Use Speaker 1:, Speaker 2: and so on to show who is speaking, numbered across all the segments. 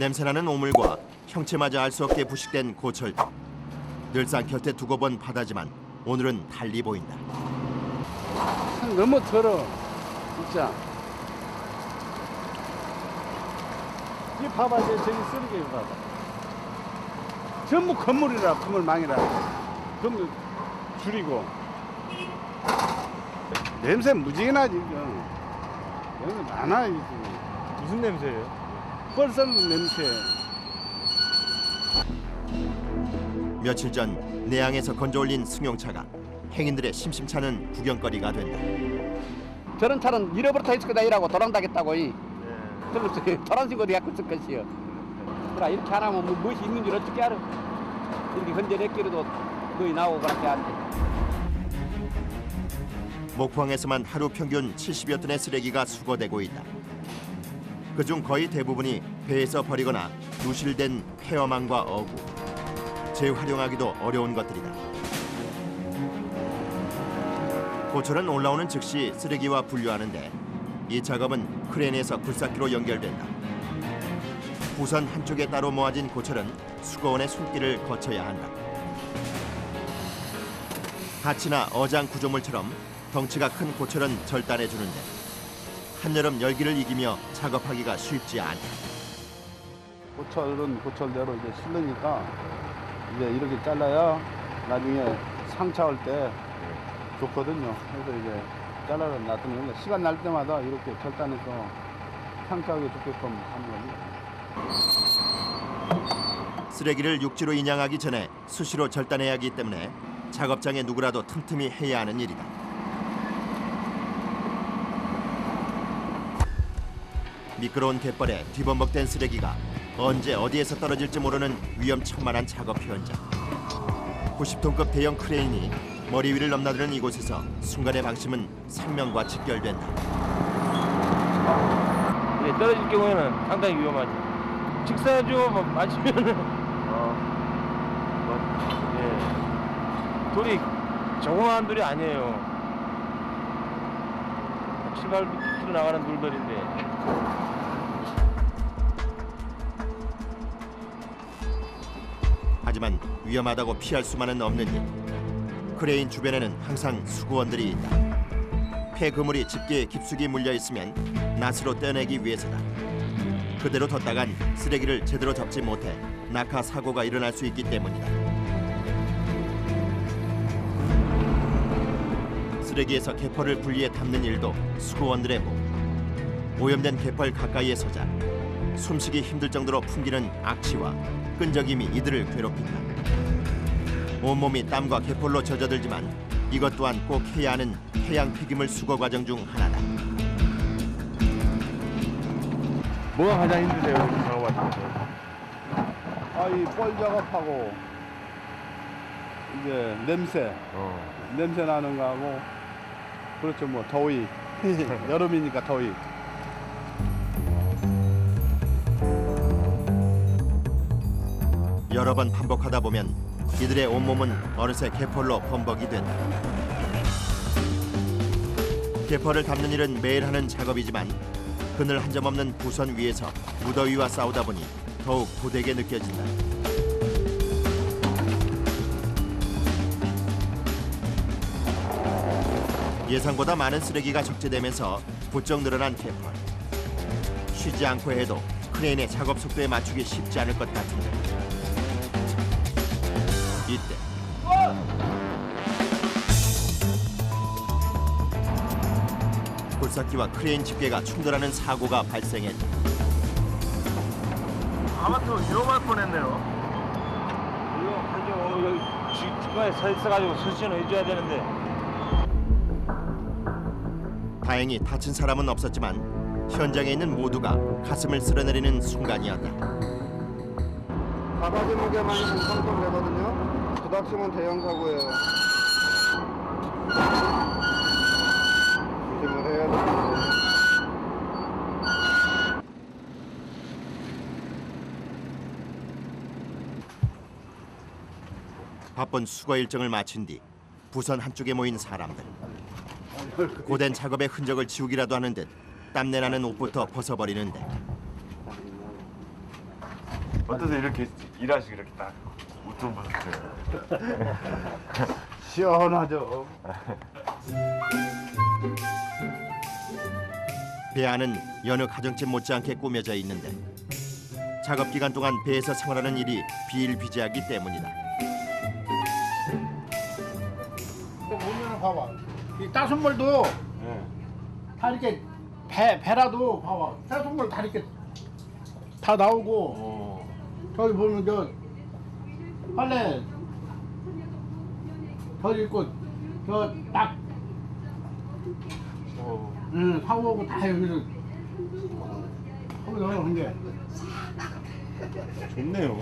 Speaker 1: 냄새나는 오물과 형체마저 알 수 없게 부식된 고철들. 늘상 곁에 두고 본 바다지만 오늘은 달리 보인다.
Speaker 2: 너무 더러, 진짜. 이 봐봐, 저기 쓰레기 봐봐. 전부 건물이라, 건물망이라. 건물 줄이고. 냄새 무지개 나지, 이거. 냄새 많아, 이거.
Speaker 3: 무슨 냄새예요?
Speaker 2: 뻘썩 냄새.
Speaker 1: 며칠 전 내양에서 건져올린 승용차가 행인들의 심심찮은 구경거리가 된다.
Speaker 4: 저런 차는 잃어버려 있을 거다 이라고 도랑다겠다고 이. 틀렸어요. 도란식 어디 갖고 있을 것이요. 그래 이렇게 안 하면 무엇이 있는 줄 어떻게 알아? 이렇게 건져냈기로도 거의 나오고 그렇게 안 돼.
Speaker 1: 목포항에서만 하루 평균 70여 톤의 쓰레기가 수거되고 있다. 그중 거의 대부분이 배에서 버리거나 누실된 폐어망과 어구, 재활용하기도 어려운 것들이다. 고철은 올라오는 즉시 쓰레기와 분류하는데 이 작업은 크레인에서 굴삭기로 연결된다. 부선 한쪽에 따로 모아진 고철은 수거원의 손길을 거쳐야 한다. 하치나 어장 구조물처럼 덩치가 큰 고철은 절단해 주는데 한여름 열기를 이기며 작업하기가 쉽지 않다.
Speaker 2: 고철은 고철대로 이제 실르니까 이제 이렇게 잘라야 나중에 상차 올 때 좋거든요. 그래서 이제 잘라서 놔두면 시간 날 때마다 이렇게 절단해서 상차하게 좋게끔 하는 거지.
Speaker 1: 쓰레기를 육지로 인양하기 전에 수시로 절단해야 하기 때문에 작업장에 누구라도 틈틈이 해야 하는 일이다. 미끄러운 갯벌에 뒤범벅된 쓰레기가 언제 어디에서 떨어질지 모르는 위험천만한 작업 현장. 90톤급 대형 크레인이 머리 위를 넘나드는 이곳에서 순간의 방심은 생명과 직결된다.
Speaker 3: 예, 떨어질 경우에는 상당히 위험하죠. 직사주 맞으면은 예, 돌이 조그마한 돌이 아니에요. 7, 8km 나가는 돌들인데.
Speaker 1: 하지만 위험하다고 피할 수만은 없는 일. 크레인 주변에는 항상 수거원들이 있다. 폐그물이 집게에 깊숙이 물려 있으면 낫으로 떼내기 위해서다. 그대로 뒀다간 쓰레기를 제대로 잡지 못해 낙하 사고가 일어날 수 있기 때문이다. 쓰레기에서 개펄을 분리해 담는 일도 수거원들의 목. 오염된 개펄 가까이에 서자 숨쉬기 힘들 정도로 풍기는 악취와 끈적임이 이들을 괴롭힌다. 온몸이 땀과 개펄로 젖어들지만 이것 또한 꼭 해야 하는 해양 폐기물 수거 과정 중 하나다.
Speaker 3: 뭐가 가장 힘드세요? 이렇게 작업하시면서?
Speaker 2: 이 뻘 작업하고 이제 냄새 나는 거하고 그렇죠. 뭐 더위 여름이니까 더위.
Speaker 1: 여러 번 반복하다 보면 이들의 온몸은 어느새 개펄로 범벅이 된다. 개펄을 담는 일은 매일 하는 작업이지만 그늘 한 점 없는 부선 위에서 무더위와 싸우다 보니 더욱 고되게 느껴진다. 예상보다 많은 쓰레기가 적재되면서 부쩍 늘어난 개펄. 쉬지 않고 해도 크레인의 작업 속도에 맞추기 쉽지 않을 것 같은데 이때 굴삭기와 크레인 집게가 충돌하는 사고가 발생했다.
Speaker 3: 아마도 위험할 뻔했네요. 위험하죠. 여기 중간에 서 있어가지고 수신을 해줘야 되는데.
Speaker 1: 다행히 다친 사람은 없었지만 현장에 있는 모두가 가슴을 쓸어내리는 순간이었다.
Speaker 5: 바가지 무게만이 공통점 되거든요. 부닥치면 대형 사고예요. 조심을 해야 되는데.
Speaker 1: 바쁜 수거 일정을 마친 뒤 부선 한쪽에 모인 사람들. 고된 작업의 흔적을 지우기라도 하는 듯 땀내나는 옷부터 벗어버리는데
Speaker 6: 어떠세요? 이렇게 일하시고 이렇게 딱 웃좀 보셨어요.
Speaker 2: 시원하죠.
Speaker 1: 배 안은 여느 가정집 못지않게 꾸며져 있는데 작업 기간 동안 배에서 생활하는 일이 비일비재하기 때문이다.
Speaker 2: 보면 봐봐. 이 따순물도 다 이렇게 배라도 봐봐. 따순물 다 이렇게 다 나오고 저기 보면 저 빨래 저기 있고 저딱 사오고 다 여기서 거기서 한 게.
Speaker 6: 좋네요.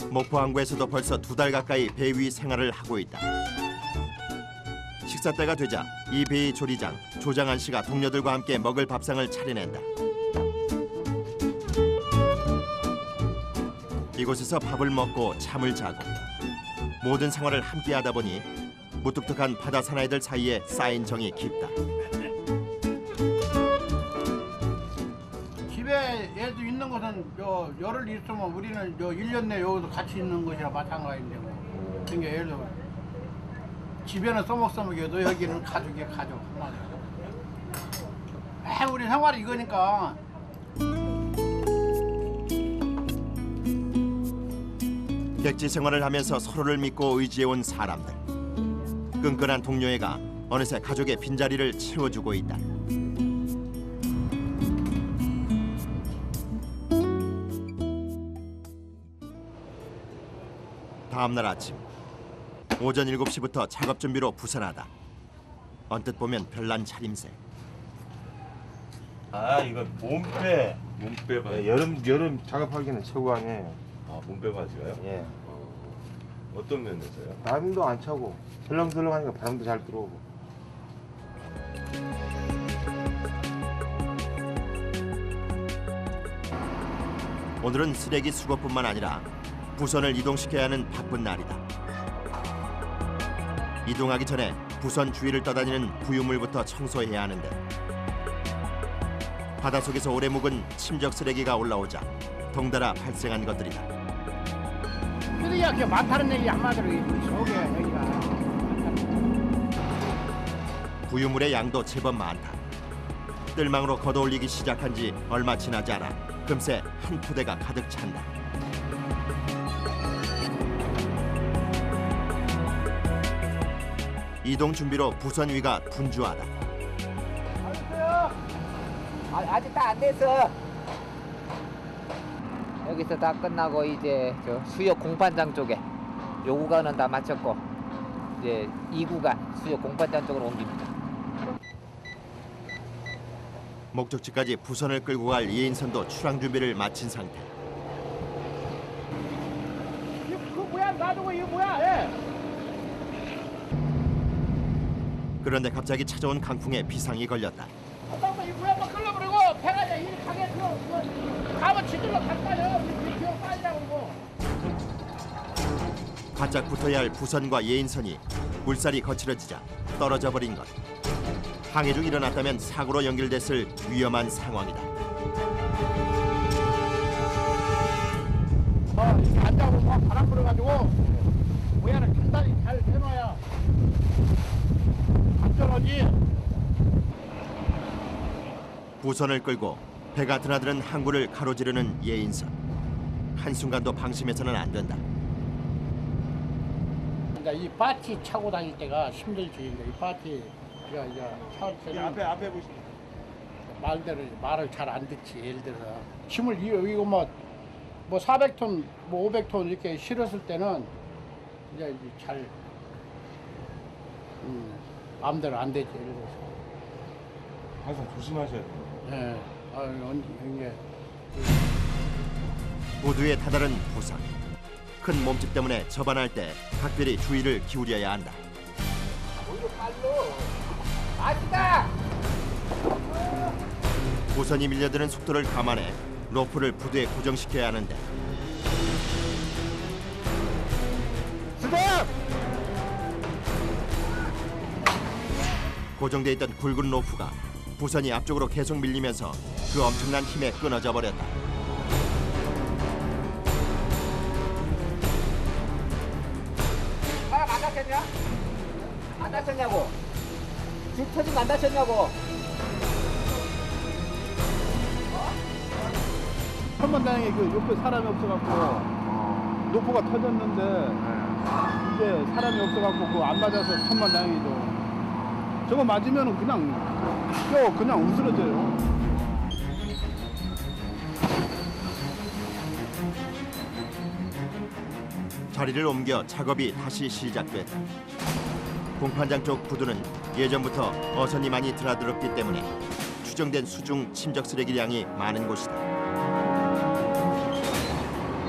Speaker 1: 목포 항구에서도 벌써 2달 가까이 배 위 생활을 하고 있다. 식사 때가 되자 이 배의 조리장 조장한 씨가 동료들과 함께 먹을 밥상을 차려낸다. 이곳에서 밥을 먹고 잠을 자고 모든 생활을 함께하다 보니 무뚝뚝한 바다 사나이들 사이에 쌓인 정이 깊다.
Speaker 2: 집에 애도 있는 것은 열흘 있으면 우리는 1년 내 여기서 같이 있는 것이랑 마찬가지인데 뭐. 그러니까 예를 들어 집에는 써먹써먹해도 여기는 가족이야 가족. 우리 생활이 이거니까.
Speaker 1: 객지 생활을 하면서 서로를 믿고 의지해온 사람들. 끈끈한 동료애가 어느새 가족의 빈자리를 채워주고 있다. 다음날 아침 오전 7시부터 작업 준비로 부산하다. 언뜻 보면 별난 차림새.
Speaker 6: 아 이거 몸빼.
Speaker 7: 몸빼 바지.
Speaker 6: 네, 여름 작업하기는 최고 아니에요.
Speaker 7: 아, 몸빼 바지가요?
Speaker 6: 예.
Speaker 7: 어떤 면에서요?
Speaker 6: 바람도 안 차고 설렁설렁하니까 바람도 잘 들어오고.
Speaker 1: 오늘은 쓰레기 수거뿐만 아니라 부선을 이동시켜야 하는 바쁜 날이다. 이동하기 전에 부선 주위를 떠다니는 부유물부터 청소해야 하는데 바닷속에서 오래 묵은 침적 쓰레기가 올라오자 덩달아 발생한 것들이다.
Speaker 2: 쓰레기가 그렇게 많다는 얘기 한마디로 속에 여기가.
Speaker 1: 부유물의 양도 제법 많다. 뜰망으로 걷어올리기 시작한 지 얼마 지나지 않아 금세 한 포대가 가득 찬다. 이동 준비로 부선 위가 분주하다.
Speaker 8: 아직 다 안 됐어. 여기서 다 끝나고 이제 저 수역 공판장 쪽에 요 구간은 다 마쳤고 이제 2구간 수역 공판장 쪽으로 옮깁니다.
Speaker 1: 목적지까지 부선을 끌고 갈 예인선도 출항 준비를 마친 상태.
Speaker 2: 이거 뭐야? 놔두고 이거 뭐야?
Speaker 1: 그런데 갑자기 찾아온 강풍에 비상이 걸렸다.
Speaker 2: 잠깐만 이거 뭐야? 막 끌어버리고 배가 이렇게 가게 가면 지들러 갈까요? 이거 빠지라고 그러고.
Speaker 1: 바짝 붙어야 할 부선과 예인선이 물살이 거칠어지자 떨어져 버린 것. 항해 중 일어났다면 사고로 연결됐을 위험한 상황이다.
Speaker 2: 이렇게 앉아고 막 바람 불어가지고 모양을 단단히 잘 해놔야 안전하지.
Speaker 1: 부선을 끌고 배가 드나드는 항구를 가로지르는 예인선. 한순간도 방심해서는 안 된다.
Speaker 2: 그러니까 이 바티 차고 다닐 때가 힘들지. 이 바티가 이제 차올 때는
Speaker 6: 앞에 보시면.
Speaker 2: 말대로 말을 잘 안 듣지. 예를 들어서 힘을 이거 뭐 400톤, 뭐 500톤 이렇게 실었을 때는 이제 잘 마음대로 안 되지. 예를 들어서.
Speaker 6: 항상 조심하셔야 돼요.
Speaker 2: 예. 이게
Speaker 1: 모두의 다다른 부상. 큰 몸집 때문에 접안할 때 각별히 주의를 기울여야 한다.
Speaker 8: 아시다.
Speaker 1: 부선이 밀려드는 속도를 감안해 로프를 부두에 고정시켜야 하는데 고정돼 있던 굵은 로프가 부선이 앞쪽으로 계속 밀리면서 그 엄청난 힘에 끊어져 버렸다.
Speaker 8: 사람 안 다쳤냐? 안 다쳤냐고? 줄 터지면 안 다쳤냐고?
Speaker 2: 천만다행히 그 옆에 사람이 없어갖고 노포가 터졌는데 이제 사람이 없어갖고 그 안 맞아서 천만다행이죠. 저거 맞으면 그냥 뼈 그냥 으스러져요.
Speaker 1: 자리를 옮겨 작업이 다시 시작됐다. 공판장 쪽 부두는 예전부터 어선이 많이 드나들었기 때문에 추정된 수중 침적 쓰레기량이 많은 곳이다.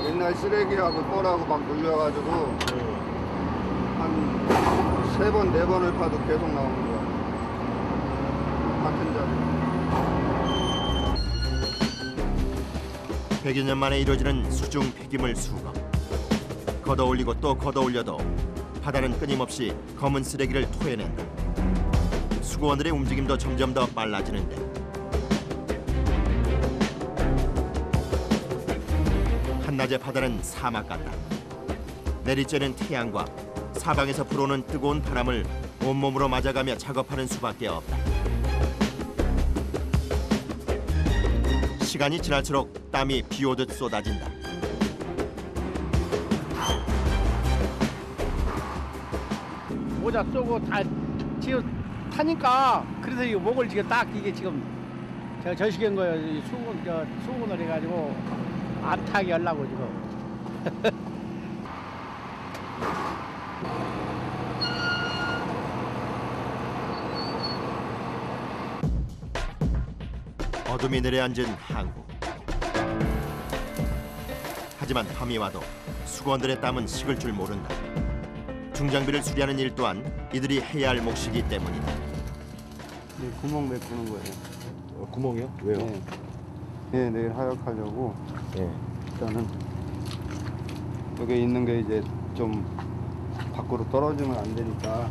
Speaker 5: 옛날 쓰레기하고 뻘하고 막 눌려가지고 한 3번, 4번을 파도 계속 나오는 거야. 같은 자리.
Speaker 1: 100여 년 만에 이루어지는 수중 폐기물 수거. 걷어올리고 또 걷어올려도 바다는 끊임없이 검은 쓰레기를 토해낸다. 수거원들의 움직임도 점점 더 빨라지는데 한낮의 바다는 사막 같다. 내리쬐는 태양과 사방에서 불어오는 뜨거운 바람을 온몸으로 맞아가며 작업하는 수밖에 없다. 시간이 지날수록 땀이 비오듯 쏟아진다.
Speaker 4: 모자 쏘고 다 지금 타니까 그래서 이 목을 지금 딱 이게 지금 제가 저식한 거예요. 이 수건을 해가지고 안 타게 하려고 지금.
Speaker 1: 어둠이 내려앉은 항구. 하지만 밤이 와도 수거원들의 땀은 식을 줄 모른다. 중장비를 수리하는 일 또한 이들이 해야 할 몫이기 때문이다.
Speaker 2: 네, 구멍 메꾸는 거예요.
Speaker 7: 구멍이요? 왜요?
Speaker 2: 네. 네, 내일 하역하려고
Speaker 7: 네.
Speaker 2: 일단은 여기 있는 게 이제 좀 밖으로 떨어지면 안 되니까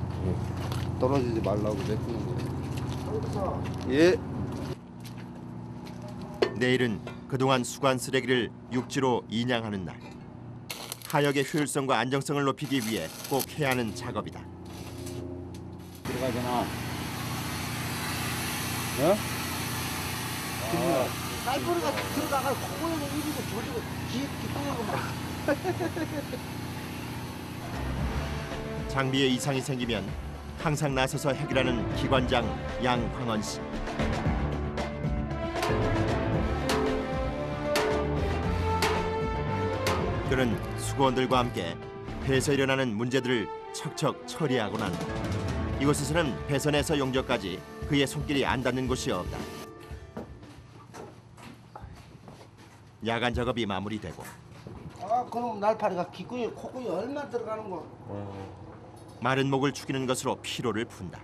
Speaker 2: 떨어지지 말라고 메꾸는 거예요. 예.
Speaker 1: 내일은 그동안 수거한 쓰레기를 육지로 인양하는 날. 하역의 효율성과 안정성을 높이기 위해 꼭 해야 하는 작업이다.
Speaker 2: 들어가잖아. 어?
Speaker 4: 쌀뿌리가 들어가가 코에는 이리고 저리고 기똥하고 막.
Speaker 1: 장비에 이상이 생기면 항상 나서서 해결하는 기관장 양광원 씨. 그는 수거원들과 함께 배에서 일어나는 문제들을 척척 처리하고 난다. 이곳에서는 배선에서 용접까지 그의 손길이 안 닿는 곳이 없다. 야간 작업이 마무리되고
Speaker 9: 아, 그럼 날파리가 기꾸에 코꾸에 얼마 들어가는 거?
Speaker 1: 마른 목을 축이는 것으로 피로를 푼다.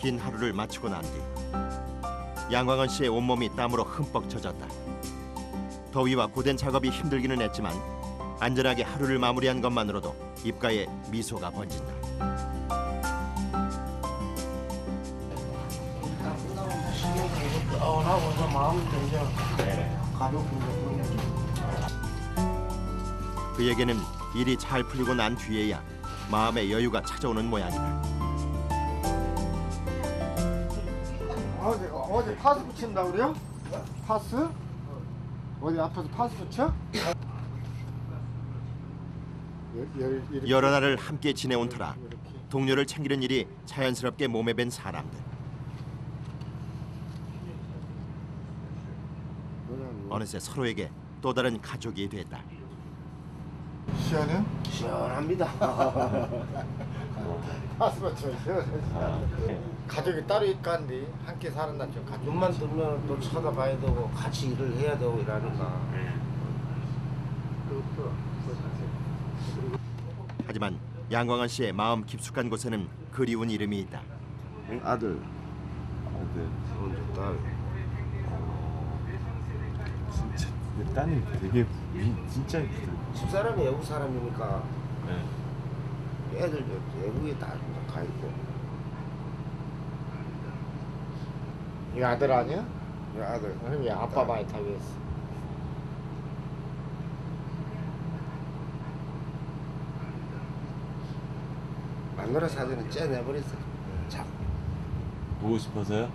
Speaker 1: 긴 하루를 마치고 난 뒤 양광원 씨의 온몸이 땀으로 흠뻑 젖었다. 더위와 고된 작업이 힘들기는 했지만 안전하게 하루를 마무리한 것만으로도 입가에 미소가 번진다.
Speaker 9: 나오서 마음이 들죠. 가볍고
Speaker 1: 그에게는 일이 잘 풀리고 난 뒤에야 마음의 여유가 찾아오는 모양이다.
Speaker 5: 어제 파스 붙인다 그래요? 파스? 어디 앞에서 파스 붙여?
Speaker 1: 여러 날을 함께 지내온 터라 동료를 챙기는 일이 자연스럽게 몸에 밴 사람들. 어느새 서로에게 또 다른 가족이 됐다.
Speaker 5: 시원해요?
Speaker 9: 시원합니다.
Speaker 5: 파스 붙여. 가족이 따로 있간디 함께 살았나죠.
Speaker 9: 눈만 뜨면 또 찾아봐야 되고 같이 일을 해야 되고 이러니까.
Speaker 1: 하지만 양광원 씨의 마음 깊숙한 곳에는 그리운 이름이 있다.
Speaker 5: 아들, 손주, 딸. 진짜
Speaker 7: 근데 따님 되게 진짜 예쁘다.
Speaker 9: 집사람이 외국 사람이니까
Speaker 7: 네.
Speaker 9: 애들 외국에 다 가 있고.
Speaker 5: 이 아들 아니야?
Speaker 9: 이 아들.
Speaker 5: 아니 아빠 많이 타겠어.
Speaker 9: 마누라 사진은 째내버렸어. 참.
Speaker 7: 보고 싶어서요?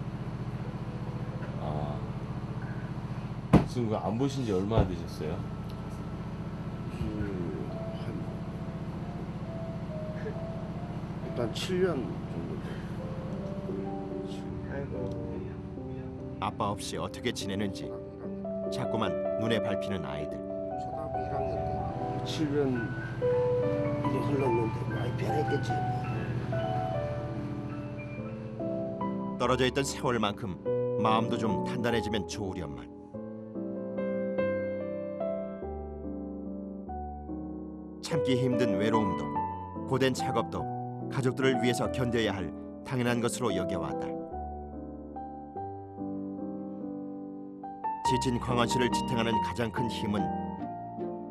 Speaker 7: 아. 지금 안 보신 지 얼마나 되셨어요?
Speaker 9: 일단 7년 정도 돼. 아이고.
Speaker 1: 아빠 없이 어떻게 지내는지 자꾸만 눈에 밟히는 아이들.
Speaker 9: 초등학교 1학년 때 7년 이제 흘렀는데 많이 변했겠지.
Speaker 1: 떨어져 있던 세월만큼 마음도 좀 단단해지면 좋으련만. 참기 힘든 외로움도 고된 작업도 가족들을 위해서 견뎌야 할 당연한 것으로 여겨왔다. 지친 광원 씨를 지탱하는 가장 큰 힘은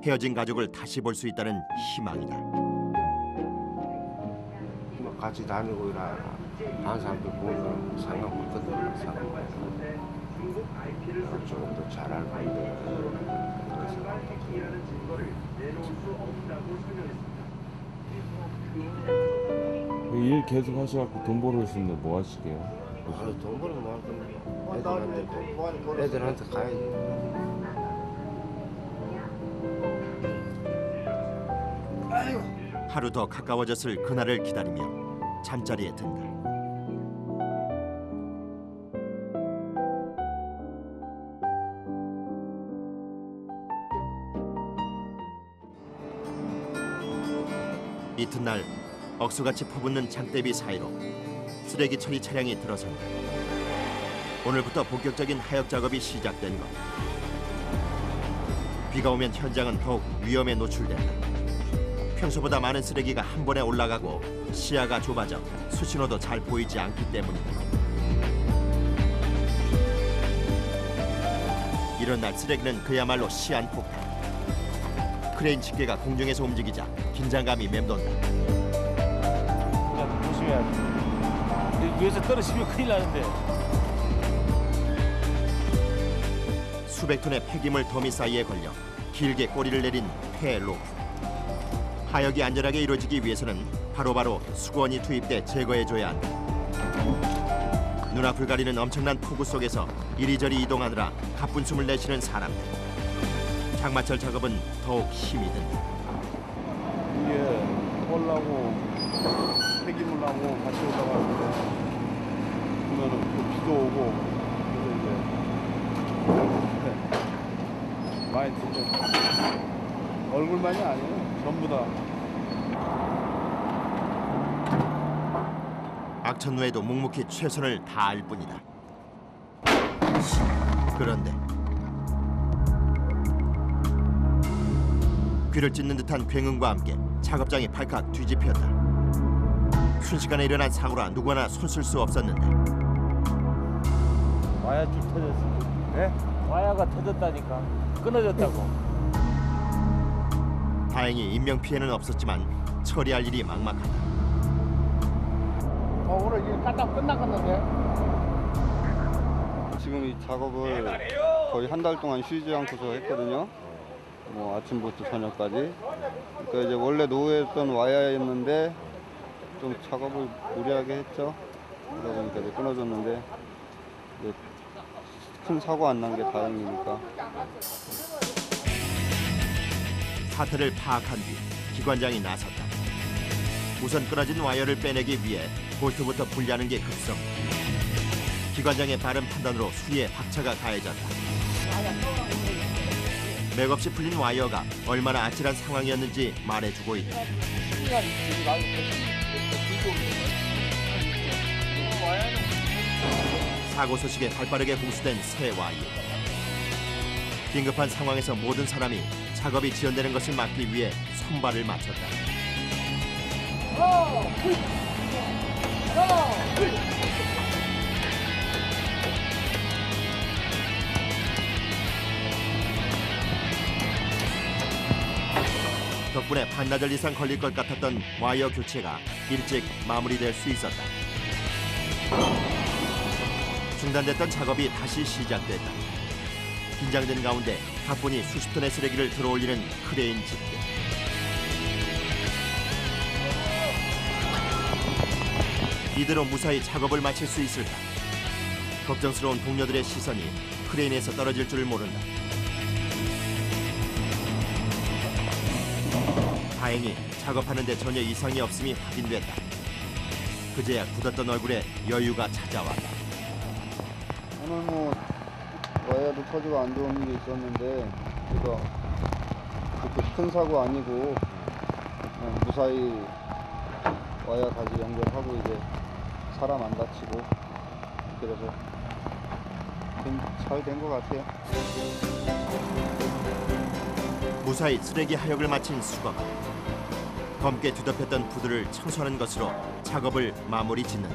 Speaker 1: 헤어진 가족을 다시 볼 수 있다는 희망이다.
Speaker 9: 뭐 같이 다니고 이러나 다른 사람들 보면 상관없거든. 상관없어. 조금 더 잘 알고 있는
Speaker 7: 일 계속 하셔갖고 돈 벌으시는데 뭐 하시게요?
Speaker 9: 돈 벌면 뭐 할 건데. 애들한테 가야지.
Speaker 1: 하루 더 가까워졌을 그날을 기다리며 잠자리에 든다. 이튿날 억수같이 퍼붓는 장대비 사이로 쓰레기 처리 차량이 들어선다. 오늘부터 본격적인 하역 작업이 시작된 것. 비가 오면 현장은 더욱 위험에 노출된다. 평소보다 많은 쓰레기가 한 번에 올라가고 시야가 좁아져 수신호도 잘 보이지 않기 때문이다. 이런 날 쓰레기는 그야말로 시한폭탄. 크레인 집게가 공중에서 움직이자 긴장감이 맴돈다.
Speaker 3: 그냥 조심해야지. 근데 위에서 떨어지면 큰일 나는데.
Speaker 1: 수백 톤의 폐기물 더미 사이에 걸려 길게 꼬리를 내린 폐 로프. 하역이 안전하게 이루어지기 위해서는 바로바로 수거원이 투입돼 제거해줘야 한다. 눈앞을 가리는 엄청난 폭우 속에서 이리저리 이동하느라 가쁜 숨을 내쉬는 사람들. 장마철 작업은 더욱 힘이 든다.
Speaker 2: 이게 홀라고 폐기물하고 같이 올라가는데 보면은 또 비도 오고 그래서 이제 많이 들죠. 얼굴만이 아니에요. 전부 다.
Speaker 1: 악천후에도 묵묵히 최선을 다할 뿐이다. 그런데 귀를 찢는 듯한 굉음과 함께 작업장이 발칵 뒤집혔다. 순식간에 일어난 사고라 누구나 손쓸 수 없었는데
Speaker 3: 와야 줄 터졌어.
Speaker 5: 네?
Speaker 3: 와야가 터졌다니까. 끊어졌다고.
Speaker 1: 다행히 인명피해는 없었지만 처리할 일이 막막하다.
Speaker 5: 오늘 일 까딱 끝났겠는데?
Speaker 2: 지금 이 작업을 거의 한 달 동안 쉬지 않고서 했거든요. 뭐 아침부터 저녁까지. 그러니까 이제 원래 노후했던 와야였는데 좀 작업을 무리하게 했죠. 그러다 보니까 이제 끊어졌는데 이제 큰 사고 안 난 게 다행이니까.
Speaker 1: 사태를 파악한 뒤 기관장이 나섰다. 우선 끊어진 와이어를 빼내기 위해 볼트부터 분리하는 게 급성. 기관장의 빠른 판단으로 수리에 박차가 가해졌다. 맥없이 풀린 와이어가 얼마나 아찔한 상황이었는지 말해주고 있다. 사고 소식에 발빠르게 공수된 새 와이어. 긴급한 상황에서 모든 사람이 작업이 지연되는 것을 막기 위해 손발을 맞췄다. 덕분에 반나절 이상 걸릴 것 같았던 와이어 교체가 일찍 마무리될 수 있었다. 중단됐던 작업이 다시 시작됐다. 긴장된 가운데 가뿐히 수십 톤의 쓰레기를 들어올리는 크레인 집게. 이대로 무사히 작업을 마칠 수 있을까? 걱정스러운 동료들의 시선이 크레인에서 떨어질 줄 모른다. 다행히 작업하는 데 전혀 이상이 없음이 확인됐다. 그제야 굳었던 얼굴에 여유가 찾아왔다.
Speaker 2: 오늘 뭐 와이어도 터지고 안 좋은 일이 있었는데 그래도 그렇게 큰 사고 아니고 무사히 와이어 다시 연결하고 이제 사람 안 다치고 그래서 잘 된 것 같아요.
Speaker 1: 무사히 쓰레기 하역을 마친 수거가 검게 뒤덮였던 부두를 청소하는 것으로 작업을 마무리 짓는다.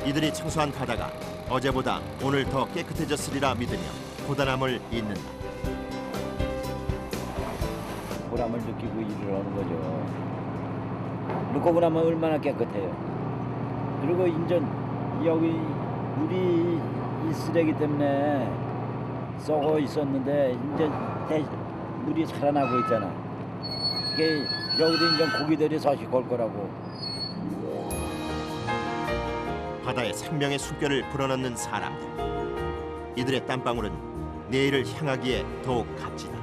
Speaker 1: 이들이 청소한 바다가 어제보다 오늘 더 깨끗해졌으리라 믿으며 고단함을 잇는다.
Speaker 10: 보람을 느끼고 일을 하는 거죠. 놓고 나면 얼마나 깨끗해요. 그리고 인전 여기 물이 이 쓰레기 때문에 썩어 있었는데 이제 물이 살아나고 있잖아. 이게 여기도 이제 고기들이 서식 걸 거라고.
Speaker 1: 바다에 생명의 숨결을 불어넣는 사람들. 이들의 땀방울은 내일을 향하기에 더욱 값지다.